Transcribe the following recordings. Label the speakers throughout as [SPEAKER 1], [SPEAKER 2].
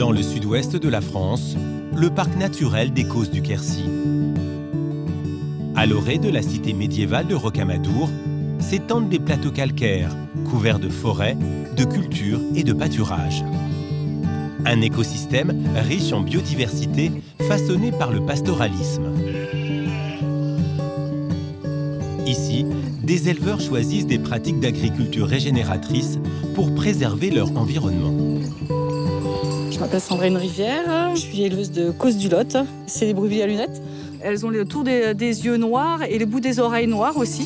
[SPEAKER 1] Dans le sud-ouest de la France, le parc naturel des Causses du Quercy. À l'orée de la cité médiévale de Rocamadour, s'étendent des plateaux calcaires, couverts de forêts, de cultures et de pâturages. Un écosystème riche en biodiversité, façonné par le pastoralisme. Ici, des éleveurs choisissent des pratiques d'agriculture régénératrice pour préserver leur environnement.
[SPEAKER 2] Je m'appelle Sandrine Rivière, je suis éleveuse de Causses du Lot. C'est des brebis à lunettes. Elles ont le tour des yeux noirs et le bout des oreilles noires aussi.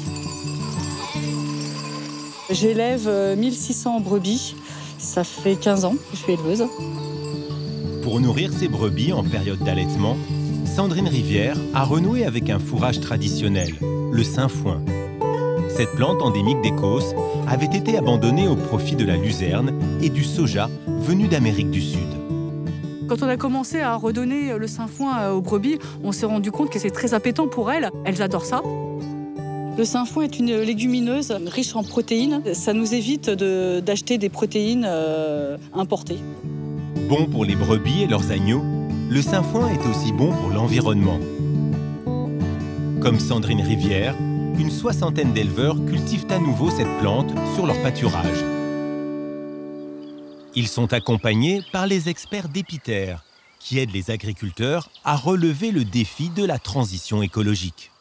[SPEAKER 2] J'élève 1600 brebis. Ça fait 15 ans que je suis éleveuse.
[SPEAKER 1] Pour nourrir ses brebis en période d'allaitement, Sandrine Rivière a renoué avec un fourrage traditionnel, le sainfoin. Cette plante endémique des Causses avait été abandonnée au profit de la luzerne et du soja venus d'Amérique du Sud.
[SPEAKER 2] Quand on a commencé à redonner le sainfoin aux brebis, on s'est rendu compte que c'est très appétant pour elles. Elles adorent ça. Le sainfoin est une légumineuse riche en protéines. Ça nous évite d'acheter des protéines importées.
[SPEAKER 1] Bon pour les brebis et leurs agneaux, le sainfoin est aussi bon pour l'environnement. Comme Sandrine Rivière, une soixantaine d'éleveurs cultivent à nouveau cette plante sur leur pâturage. Ils sont accompagnés par les experts d'Épiter, qui aident les agriculteurs à relever le défi de la transition écologique.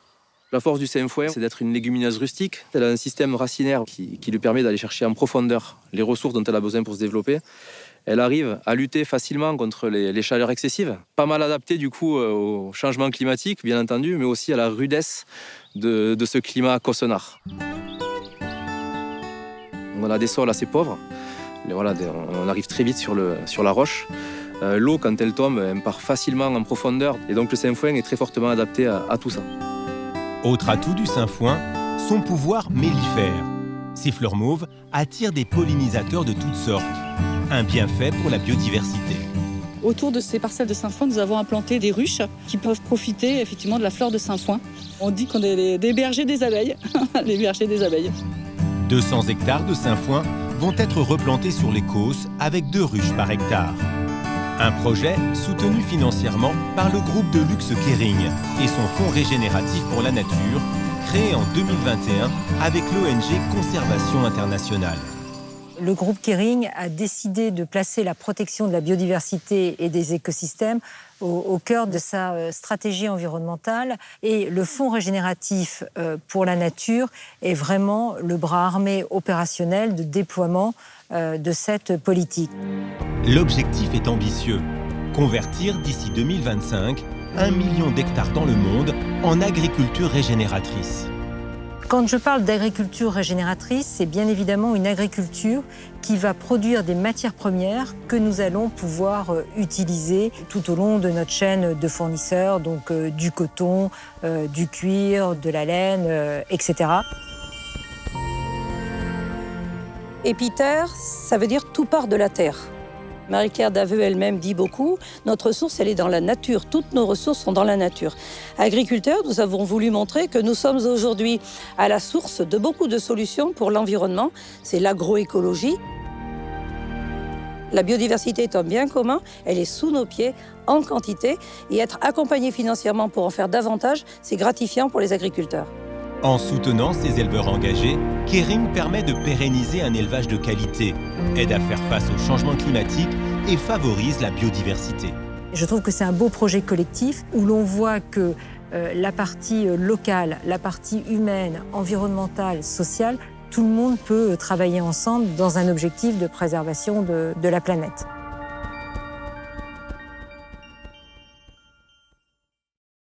[SPEAKER 3] La force du sainfoin, c'est d'être une légumineuse rustique. Elle a un système racinaire qui lui permet d'aller chercher en profondeur les ressources dont elle a besoin pour se développer. Elle arrive à lutter facilement contre les chaleurs excessives, pas mal adaptée du coup au changement climatique, bien entendu, mais aussi à la rudesse de ce climat caussenard. On a des sols assez pauvres, voilà, on arrive très vite sur la roche. L'eau, quand elle tombe, elle part facilement en profondeur, et donc le sainfoin est très fortement adapté à tout ça.
[SPEAKER 1] Autre atout du sainfoin, son pouvoir mellifère. Ses fleurs mauves attirent des pollinisateurs de toutes sortes. Un bienfait pour la biodiversité.
[SPEAKER 2] Autour de ces parcelles de sainfoin, nous avons implanté des ruches qui peuvent profiter effectivement de la fleur de sainfoin. On dit qu'on est des bergers des abeilles, les bergers des abeilles.
[SPEAKER 1] 200 hectares de sainfoin vont être replantés sur les Causses avec 2 ruches par hectare. Un projet soutenu financièrement par le groupe de luxe Kering et son fonds régénératif pour la nature, créé en 2021 avec l'ONG Conservation Internationale.
[SPEAKER 4] Le groupe Kering a décidé de placer la protection de la biodiversité et des écosystèmes au cœur de sa stratégie environnementale. Et le Fonds régénératif pour la nature est vraiment le bras armé opérationnel de déploiement de cette politique.
[SPEAKER 1] L'objectif est ambitieux. Convertir d'ici 2025 1 million d'hectares dans le monde en agriculture régénératrice.
[SPEAKER 4] Quand je parle d'agriculture régénératrice, c'est bien évidemment une agriculture qui va produire des matières premières que nous allons pouvoir utiliser tout au long de notre chaîne de fournisseurs, donc du coton, du cuir, de la laine, etc.
[SPEAKER 5] Épiter, ça veut dire tout part de la terre. Marie-Claire Daveu elle-même dit beaucoup, notre ressource, elle est dans la nature. Toutes nos ressources sont dans la nature. Agriculteurs, nous avons voulu montrer que nous sommes aujourd'hui à la source de beaucoup de solutions pour l'environnement. C'est l'agroécologie. La biodiversité est un bien commun, elle est sous nos pieds, en quantité. Et être accompagné financièrement pour en faire davantage, c'est gratifiant pour les agriculteurs.
[SPEAKER 1] En soutenant ces éleveurs engagés, Kering permet de pérenniser un élevage de qualité, aide à faire face au changement climatique et favorise la biodiversité.
[SPEAKER 4] Je trouve que c'est un beau projet collectif où l'on voit que la partie locale, la partie humaine, environnementale, sociale, tout le monde peut travailler ensemble dans un objectif de préservation de la planète.